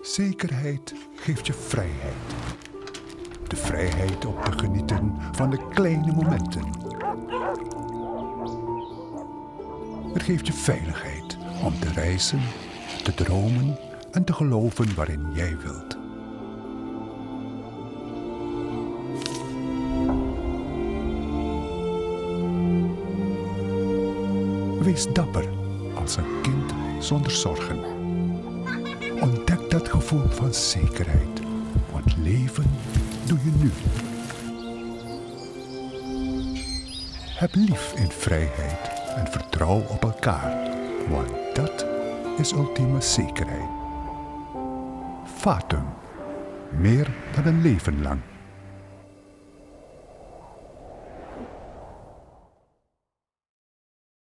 Zekerheid geeft je vrijheid. De vrijheid om te genieten van de kleine momenten. Het geeft je veiligheid om te reizen, te dromen en te geloven waarin jij wilt. Wees dapper als een kind zonder zorgen. Ontdek dat gevoel van zekerheid, want leven doe je nu. Heb lief in vrijheid en vertrouw op elkaar, want dat is ultieme zekerheid. Fatum, meer dan een leven lang.